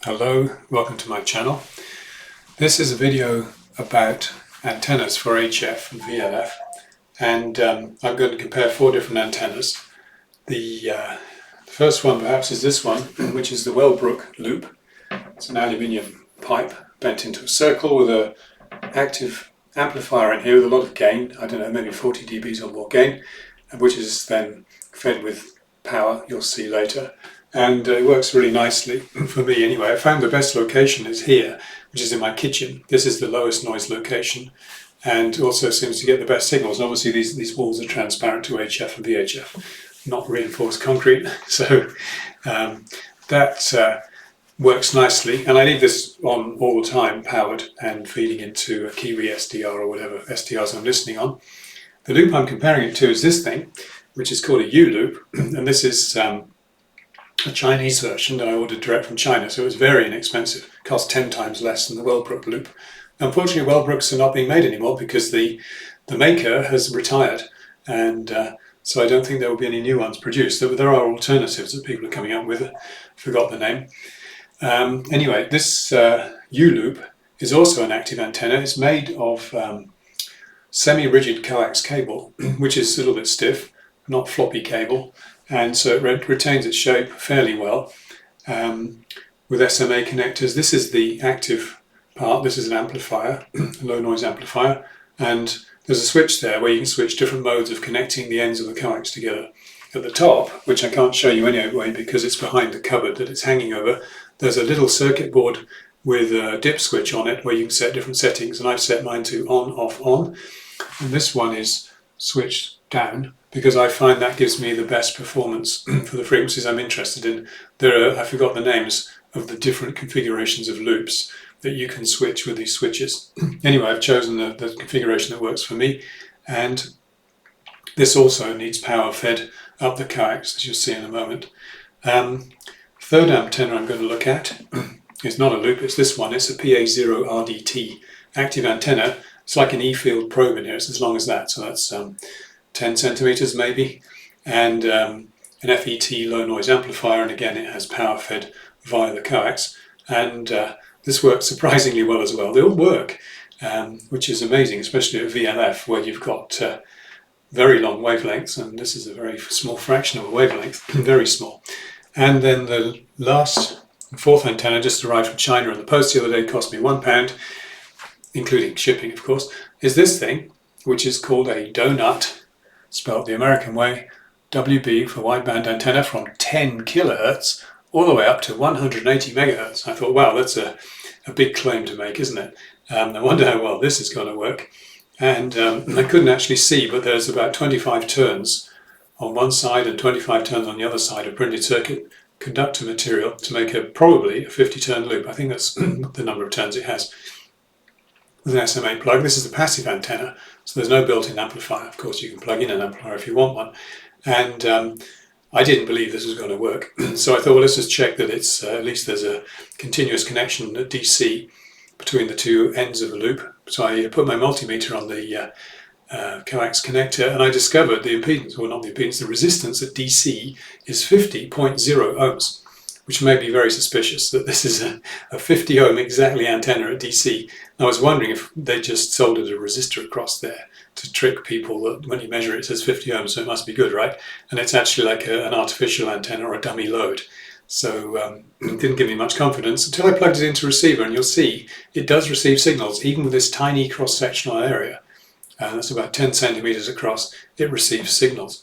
Hello, welcome to my channel. This is a video about antennas for HF and VLF, and I'm going to compare 4 different antennas. The first one perhaps is this one, which is the Wellbrook loop. It's an aluminium pipe bent into a circle with an active amplifier in here with a lot of gain, I don't know, maybe 40 dBs or more gain, which is then fed with power, you'll see later. And it works really nicely for me anyway. I found the best location is here, which is in my kitchen. This is the lowest noise location and also seems to get the best signals. And obviously these walls are transparent to HF and VHF, not reinforced concrete. So that works nicely. And I leave this on all the time, powered and feeding into a Kiwi SDR or whatever SDRs I'm listening on. The loop I'm comparing it to is this thing, which is called a Youloop. And this is a Chinese version that I ordered direct from China, so it was very inexpensive. It cost 10 times less than the Wellbrook loop. Unfortunately, Wellbrooks are not being made anymore because the maker has retired, and so I don't think there will be any new ones produced. There are alternatives that people are coming up with. I forgot the name. Anyway, this Youloop is also an active antenna. It's made of semi-rigid coax cable, which is a little bit stiff, not floppy cable. And so it retains its shape fairly well with SMA connectors. This is the active part. This is an amplifier, a low noise amplifier, and there's a switch there where you can switch different modes of connecting the ends of the coax together. At the top, which I can't show you anyway because it's behind the cupboard that it's hanging over, there's a little circuit board with a dip switch on it where you can set different settings, and I've set mine to on, off, on, and this one is switched down because I find that gives me the best performance for the frequencies I'm interested in. There are, I forgot the names of the different configurations of loops that you can switch with these switches. Anyway, I've chosen the configuration that works for me, and this also needs power fed up the coax, as you'll see in a moment. Third antenna I'm going to look at is not a loop, it's this one. It's a PA0RDT active antenna. It's like an E-field probe in here, it's as long as that, so that's 10 centimeters maybe, and an FET low noise amplifier, and again it has power fed via the coax, and this works surprisingly well as well. They all work, which is amazing, especially at VLF where you've got very long wavelengths, and this is a very small fraction of a wavelength, very small. And then the last, fourth antenna just arrived from China in the post the other day, cost me £1, including shipping of course, is this thing, which is called a donut, spelled the American way, WB for wideband antenna, from 10 kilohertz all the way up to 180 megahertz. I thought, wow, that's a big claim to make, isn't it? I wonder how well this is going to work. And I couldn't actually see, but there's about 25 turns on one side and 25 turns on the other side of printed circuit conductor material to make probably a 50-turn loop. I think that's the number of turns it has. With an SMA plug. This is the passive antenna, so there's no built-in amplifier. Of course, you can plug in an amplifier if you want one. And I didn't believe this was going to work, so I thought, well, let's just check that it's at least there's a continuous connection at DC between the two ends of the loop. So I put my multimeter on the coax connector, and I discovered the impedance, or not the impedance, the resistance at DC is 50.0 ohms. Which made me very suspicious that this is a 50 ohm exactly antenna at DC. I was wondering if they just soldered a resistor across there to trick people that when you measure it says 50 ohms, so it must be good, right? And it's actually like an artificial antenna or a dummy load. So it didn't give me much confidence until I plugged it into receiver, and you'll see it does receive signals even with this tiny cross-sectional area. That's about 10 centimeters across, it receives signals.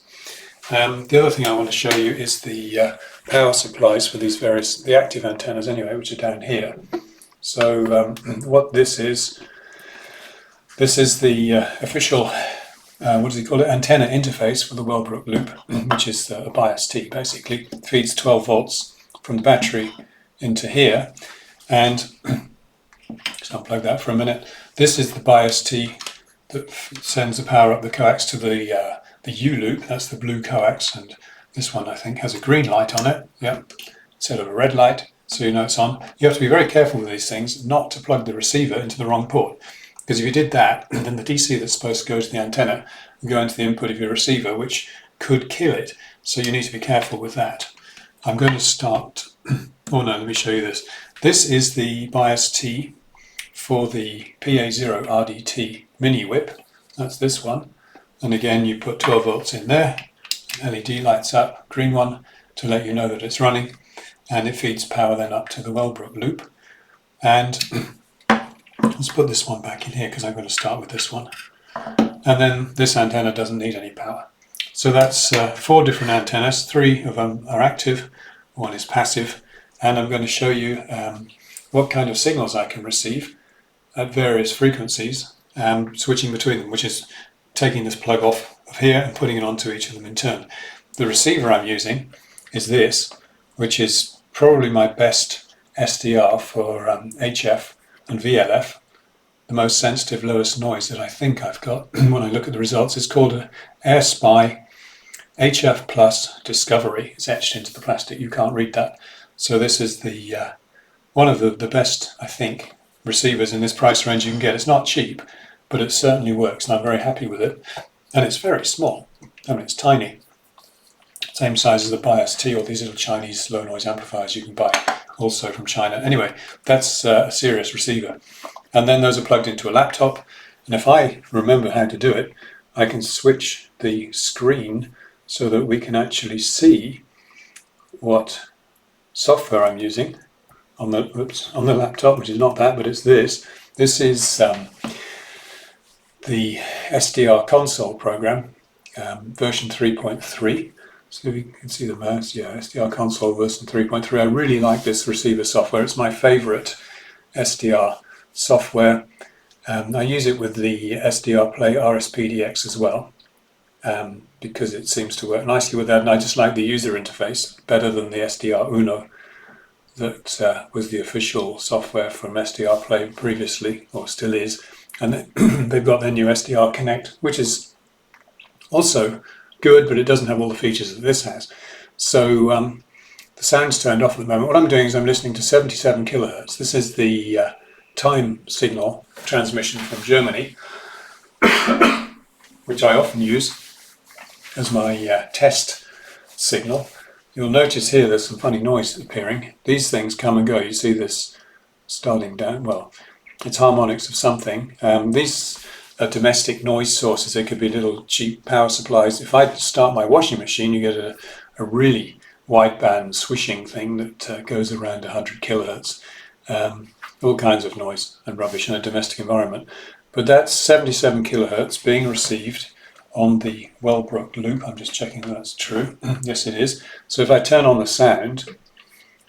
The other thing I want to show you is the power supplies for these the active antennas anyway, which are down here. So what this is the official, what does he call it, antenna interface for the Wellbrook loop, which is a bias T basically. It feeds 12 volts from the battery into here, and just unplug that for a minute. This is the bias T that sends the power up the coax to the Youloop, that's the blue coax, and this one I think has a green light on it, yep, instead of a red light, so you know it's on. You have to be very careful with these things not to plug the receiver into the wrong port, because if you did that, then the DC that's supposed to go to the antenna will go into the input of your receiver, which could kill it, so you need to be careful with that. I'm going to start, oh no, let me show you this. This is the bias T for the PA0 RDT mini whip. That's this one. And again, you put 12 volts in there. LED lights up, green one, to let you know that it's running. And it feeds power then up to the Wellbrook loop. And let's put this one back in here because I'm going to start with this one. And then this antenna doesn't need any power. So that's 4 different antennas. 3 of them are active, 1 is passive. And I'm going to show you what kind of signals I can receive at various frequencies, switching between them, which is taking this plug off of here and putting it onto each of them in turn. The receiver I'm using is this, which is probably my best SDR for HF and VLF. The most sensitive, lowest noise that I think I've got when I look at the results is called an AirSpy HF Plus Discovery. It's etched into the plastic, you can't read that. So this is the one of the best, I think, receivers in this price range you can get. It's not cheap, but it certainly works, and I'm very happy with it. And it's very small. I mean, it's tiny. Same size as the Bias T or these little Chinese low noise amplifiers you can buy also from China. Anyway, that's a serious receiver. And then those are plugged into a laptop. And if I remember how to do it, I can switch the screen so that we can actually see what software I'm using on the laptop, which is not that, but it's this. This is the SDR console program, version 3.3. So you can see the mouse, yeah, SDR console version 3.3. I really like this receiver software. It's my favorite SDR software. I use it with the SDR Play RSPDX as well, because it seems to work nicely with that, and I just like the user interface better than the SDR Uno that was the official software from SDR Play previously, or still is. And they've got their new SDR Connect, which is also good, but it doesn't have all the features that this has. So the sound's turned off at the moment. What I'm doing is I'm listening to 77 kilohertz. This is the time signal transmission from Germany, which I often use as my test signal. You'll notice here there's some funny noise appearing. These things come and go. You see this starting down, well, it's harmonics of something. These are domestic noise sources. They could be little cheap power supplies. If I start my washing machine, you get a really wideband swishing thing that goes around 100 kilohertz. All kinds of noise and rubbish in a domestic environment. But that's 77 kilohertz being received on the Wellbrook loop. I'm just checking that that's true. Yes, it is. So if I turn on the sound,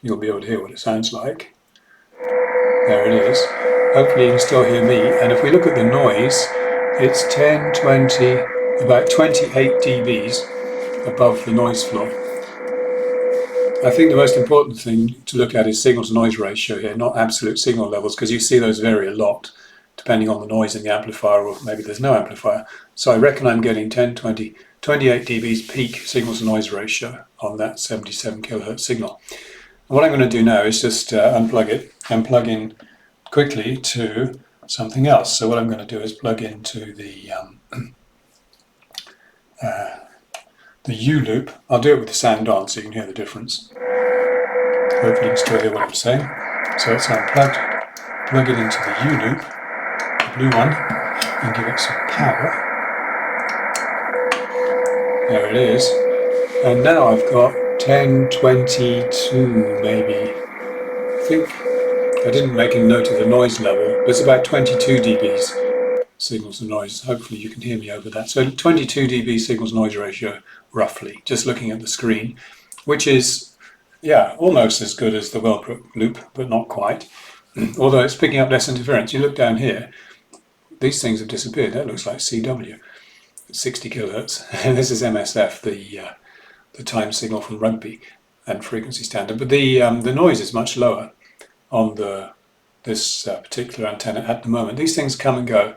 you'll be able to hear what it sounds like. There it is. Hopefully you can still hear me. And if we look at the noise, it's 10, 20, about 28 dBs above the noise floor. I think the most important thing to look at is signal-to-noise ratio here, not absolute signal levels, because you see those vary a lot depending on the noise in the amplifier, or maybe there's no amplifier. So I reckon I'm getting 10, 20, 28 dBs peak signal-to-noise ratio on that 77 kilohertz signal. And what I'm going to do now is just unplug it and plug in quickly to something else. So what I'm going to do is plug into the Youloop. I'll do it with the sound on so you can hear the difference. Hopefully you can still hear what I'm saying. So it's unplugged, plug it into the Youloop, the blue one, and give it some power. There it is. And now I've got 1022 maybe. I think I didn't make a note of the noise level, but it's about 22 dBs signals to noise. Hopefully you can hear me over that. So 22 dB signals noise ratio, roughly, just looking at the screen, which is, yeah, almost as good as the Wellbrook loop, but not quite. Although it's picking up less interference. You look down here, these things have disappeared. That looks like CW, 60 kilohertz. And this is MSF, the time signal from rugby and frequency standard. But the noise is much lower on this particular antenna at the moment. These things come and go.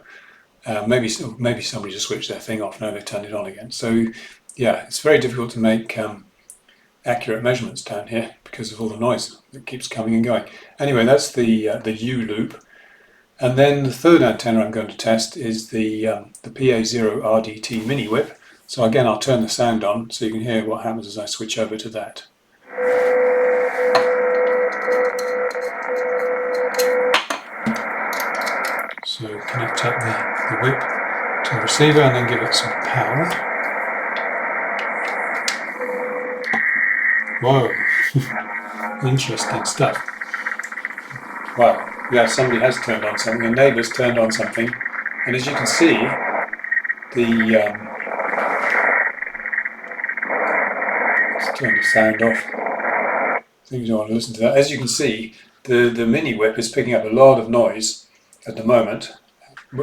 Maybe somebody just switched their thing off. Now they've turned it on again. So yeah, it's very difficult to make accurate measurements down here because of all the noise that keeps coming and going. Anyway, that's the Youloop. And then the third antenna I'm going to test is the PA0 RDT mini whip. So again, I'll turn the sound on so you can hear what happens as I switch over to that. So connect up the whip to the receiver and then give it some power. Whoa, interesting stuff. Well, yeah, somebody has turned on something, a neighbour's turned on something, and as you can see, let's turn the sound off. I think you don't want to listen to that. As you can see, the mini whip is picking up a lot of noise at the moment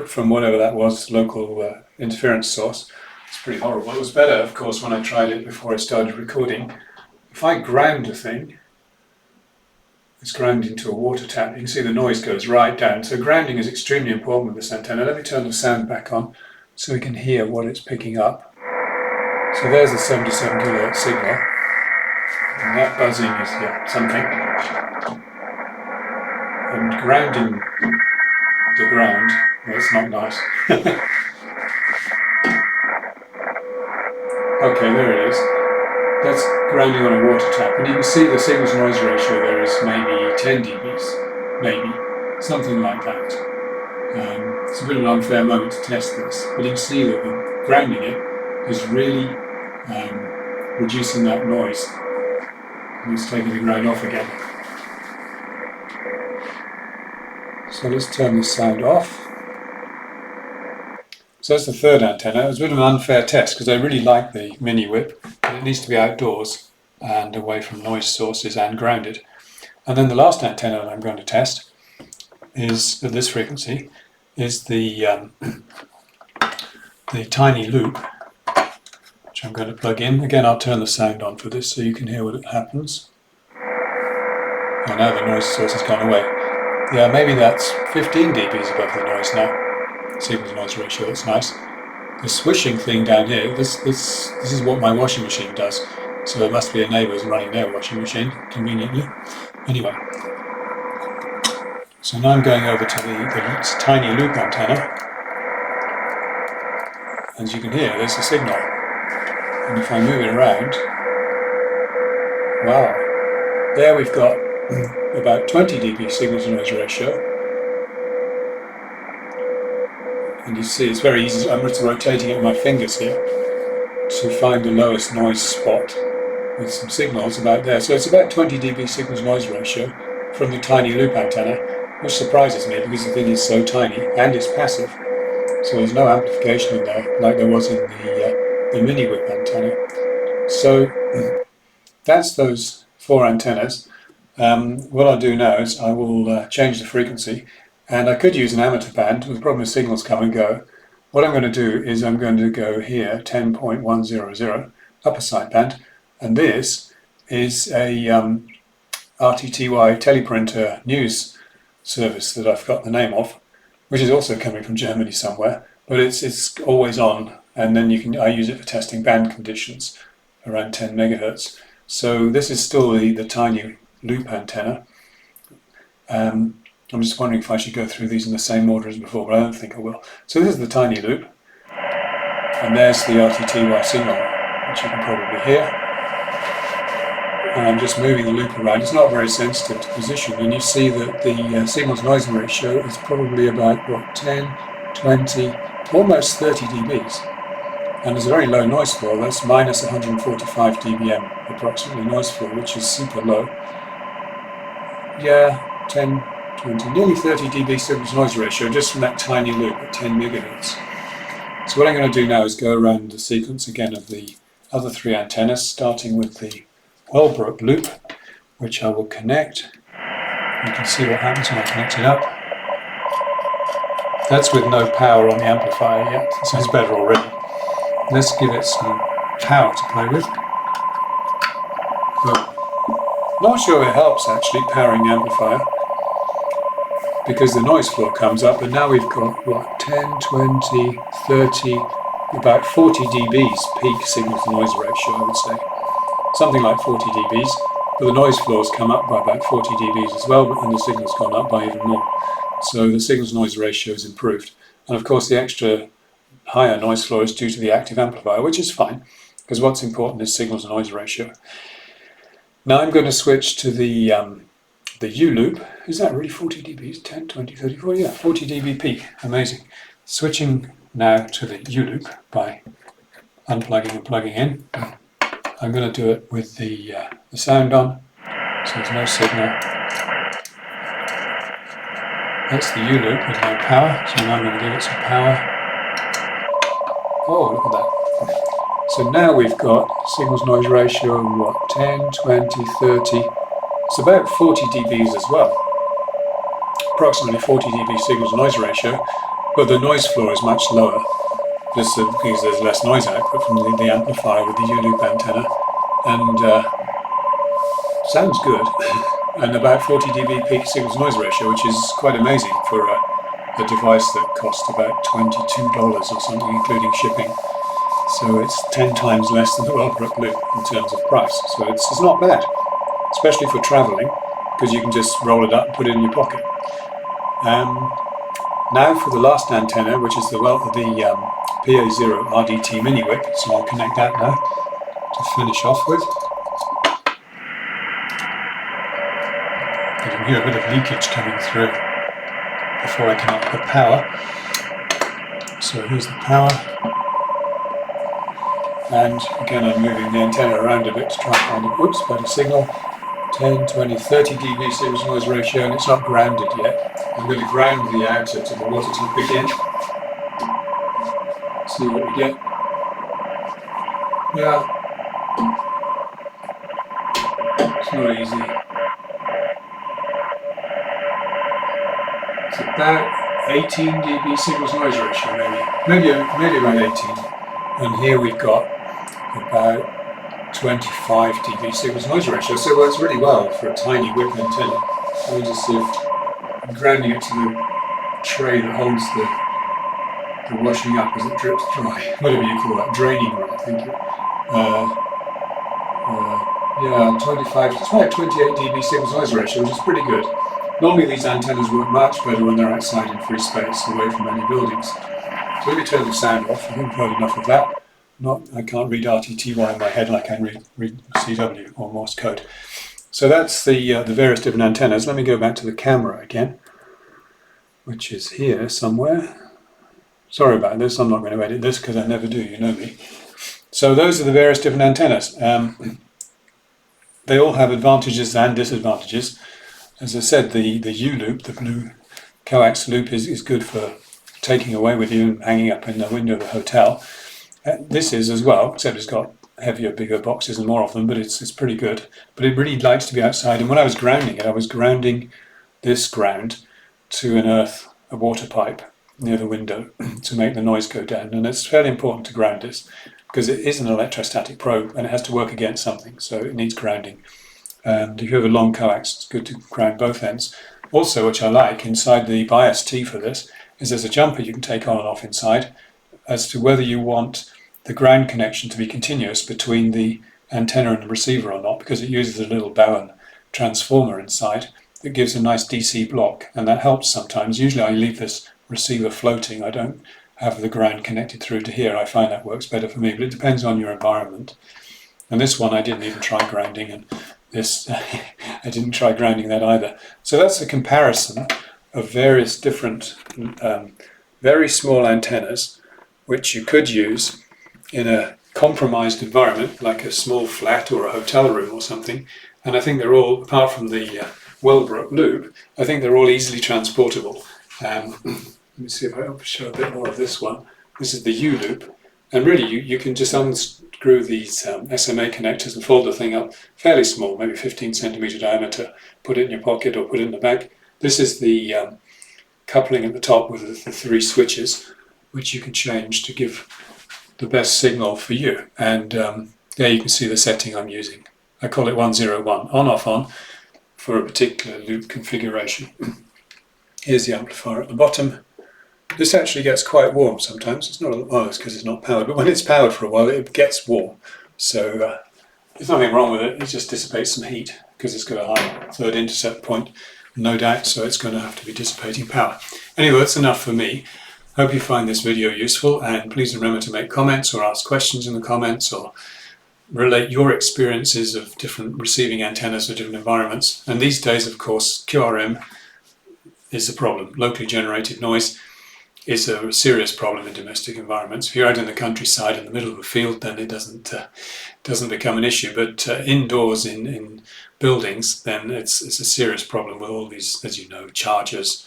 from whatever that was, local interference source. It's pretty horrible. It was better, of course, when I tried it before I started recording. If I ground the thing, it's ground into a water tap. You can see the noise goes right down. So grounding is extremely important with this antenna. Let me turn the sound back on so we can hear what it's picking up. So there's the 77 kHz signal. And that buzzing is something. And grounding the ground, well, it's not nice. Okay, there it is. That's grounding on a water tap, and you can see the signal to noise ratio there is maybe 10 dBs, maybe, something like that. It's a bit of an unfair moment to test this, but you can see that the grounding it is really reducing that noise. And it's taking the ground off again. So let's turn this sound off. So that's the third antenna. It was a bit of an unfair test because I really like the mini whip, but it needs to be outdoors and away from noise sources and grounded. And then the last antenna that I'm going to test is at this frequency is the tiny loop, which I'm going to plug in. Again, I'll turn the sound on for this so you can hear what happens. Oh, now the noise source has gone away. Yeah, maybe that's 15 dBs above the noise now. Signal to noise ratio, that's nice. The swishing thing down here, this is what my washing machine does. So it must be a neighbour's running their washing machine, conveniently. Anyway, so now I'm going over to the tiny loop antenna. As you can hear, there's the signal. And if I move it around, wow, there we've got about 20 dB signal to noise ratio. And you see it's very easy, I'm just rotating it with my fingers here to find the lowest noise spot with some signals about there. So it's about 20 dB signal to noise ratio from the tiny loop antenna, which surprises me because the thing is so tiny and it's passive. So there's no amplification in there like there was in the mini whip antenna. So that's those four antennas. What I'll do now is I will change the frequency. And I could use an amateur band, but the problem is signals come and go. What I'm going to do is I'm going to go here, 10.100, upper sideband, and this is a RTTY teleprinter news service that I've got the name of, which is also coming from Germany somewhere, but it's always on, and then I use it for testing band conditions around 10 megahertz. So this is still the tiny loop antenna. I'm just wondering if I should go through these in the same order as before, but I don't think I will. So this is the tiny loop, and there's the RTTY signal, which you can probably hear. And I'm just moving the loop around. It's not very sensitive to position, and you see that the signal to noise ratio is probably about, what, 10, 20, almost 30 dBs. And there's a very low noise floor, that's minus 145 dBm approximately noise floor, which is super low. Yeah, 10, 20, nearly 30 dB signal to noise ratio just from that tiny loop at 10 megahertz. So what I'm going to do now is go around the sequence again of the other three antennas, starting with the Wellbrook loop, which I will connect. You can see what happens when I connect it up. That's with no power on the amplifier yet, so it's better already. Let's give it some power to play with. Well, not sure it helps actually, powering the amplifier, because the noise floor comes up, and now we've got, what, 10, 20, 30, about 40 dBs peak signal to noise ratio, I would say. Something like 40 dBs, but the noise floors come up by about 40 dBs as well, and the signal's gone up by even more. So the signal to noise ratio is improved. And of course the extra higher noise floor is due to the active amplifier, which is fine, because what's important is signal to noise ratio. Now I'm going to switch to the Youloop. Is that really 40 dB? 10, 20, 30, 40? Yeah, 40 dB peak. Amazing. Switching now to the Youloop by unplugging and plugging in. I'm going to do it with the sound on, so there's no signal. That's the Youloop with no power, so now I'm going to give it some power. Oh, look at that. So now we've got signals noise ratio of what, 10, 20, 30. It's about 40 dBs as well. Approximately 40 dB signals noise ratio, but the noise floor is much lower. Just because there's less noise output from the amplifier with the Youloop antenna, and sounds good. And about 40 dB peak signals noise ratio, which is quite amazing for a device that cost about $22 or something, including shipping. So it's 10 times less than the Wellbrook loop in terms of price. So it's not bad, especially for travelling, because you can just roll it up and put it in your pocket. Now for the last antenna, which is the PA0 RDT mini whip, so I'll connect that now to finish off with. You can hear a bit of leakage coming through before I connect the power. So here's the power, and again I'm moving the antenna around a bit to try and find a better signal. 10, 20, 30 dB signal noise ratio, and it's not grounded yet. I'm going to ground the outer to the water tube again. See what we get. Yeah, it's not easy. It's about 18 dB signals noise ratio, maybe about 18. And here we've got about 25 dB signals noise ratio, so it works really well for a tiny whip antenna. Let me just see if I'm grounding it to the tray that holds the washing up as it drips dry, whatever you call that, draining rod, I think. Yeah, 25, it's about 28 dB signals noise ratio, which is pretty good. Normally these antennas work much better when they're outside in free space, away from any buildings. So let me turn the sound off. I think I've heard enough of that. I can't read RTTY in my head like I can read CW or Morse code. So that's the various different antennas. Let me go back to the camera again, which is here somewhere. Sorry about this, I'm not going to edit this because I never do, you know me. So those are the various different antennas. They all have advantages and disadvantages. As I said, the Youloop, the blue coax loop, is good for taking away with you and hanging up in the window of a hotel. This is as well, except it's got heavier, bigger boxes and more of them, but it's pretty good. But it really likes to be outside, and when I was grounding it, I was grounding this ground to a water pipe near the window to make the noise go down. And it's fairly important to ground this, because it is an electrostatic probe and it has to work against something, so it needs grounding. And if you have a long coax, it's good to ground both ends. Also, which I like, inside the bias T for this, is there's a jumper you can take on and off inside, as to whether you want the ground connection to be continuous between the antenna and the receiver or not, because it uses a little Bowen transformer inside that gives a nice DC block, and that helps sometimes. Usually I leave this receiver floating. I don't have the ground connected through to here. I find that works better for me, but it depends on your environment. And this one I didn't even try grounding, and this I didn't try grounding that either. So that's a comparison of various different very small antennas which you could use in a compromised environment, like a small flat or a hotel room or something. And I think they're all, apart from the Wellbrook loop, I think they're all easily transportable. Let me see if I can show a bit more of this one. This is the Youloop, and really you can just unscrew these SMA connectors and fold the thing up fairly small, maybe 15 centimeter diameter, put it in your pocket or put it in the bag. This is the coupling at the top with the three switches, which you can change to give the best signal for you. And there you can see the setting I'm using. I call it 101, on, off, on, for a particular loop configuration. Here's the amplifier at the bottom. This actually gets quite warm sometimes. It's not, it's because it's not powered, but when it's powered for a while, it gets warm. So there's nothing wrong with it. It just dissipates some heat because it's got a high third intercept point, no doubt, so it's going to have to be dissipating power. Anyway, that's enough for me. Hope you find this video useful, and please remember to make comments or ask questions in the comments, or relate your experiences of different receiving antennas for different environments. And these days, of course, QRM is a problem. Locally generated noise is a serious problem in domestic environments. If you're out in the countryside in the middle of a field, then it doesn't become an issue. But indoors in buildings, then it's a serious problem with all these, as you know, chargers.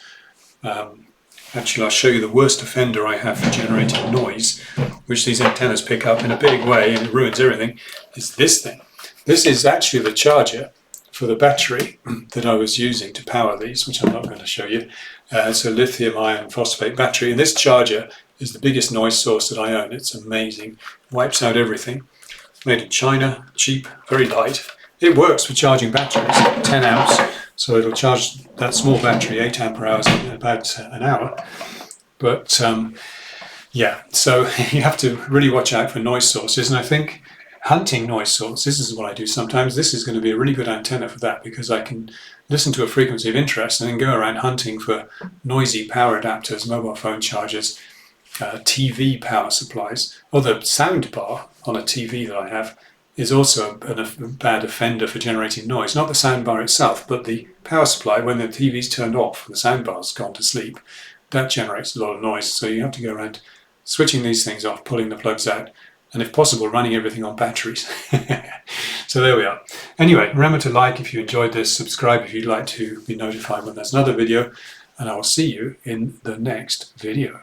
Actually, I'll show you the worst offender I have for generating noise, which these antennas pick up in a big way and it ruins everything, is this thing. This is actually the charger for the battery that I was using to power these, which I'm not going to show you. It's a lithium iron phosphate battery, and this charger is the biggest noise source that I own. It's amazing, wipes out everything. Made in China, cheap, very light. It works for charging batteries, 10 amps, so it'll charge that small battery 8 ampere hours in about an hour. But yeah, so you have to really watch out for noise sources, and I think hunting noise source, this is what I do sometimes. This is going to be a really good antenna for that, because I can listen to a frequency of interest and then go around hunting for noisy power adapters, mobile phone chargers, TV power supplies. Or the sound bar on a TV that I have is also a bad offender for generating noise. Not the sound bar itself, but the power supply. When the TV's turned off and the sound bar's gone to sleep, that generates a lot of noise. So you have to go around switching these things off, pulling the plugs out, and if possible, running everything on batteries. So there we are. Anyway, remember to like if you enjoyed this, subscribe if you'd like to be notified when there's another video, and I will see you in the next video.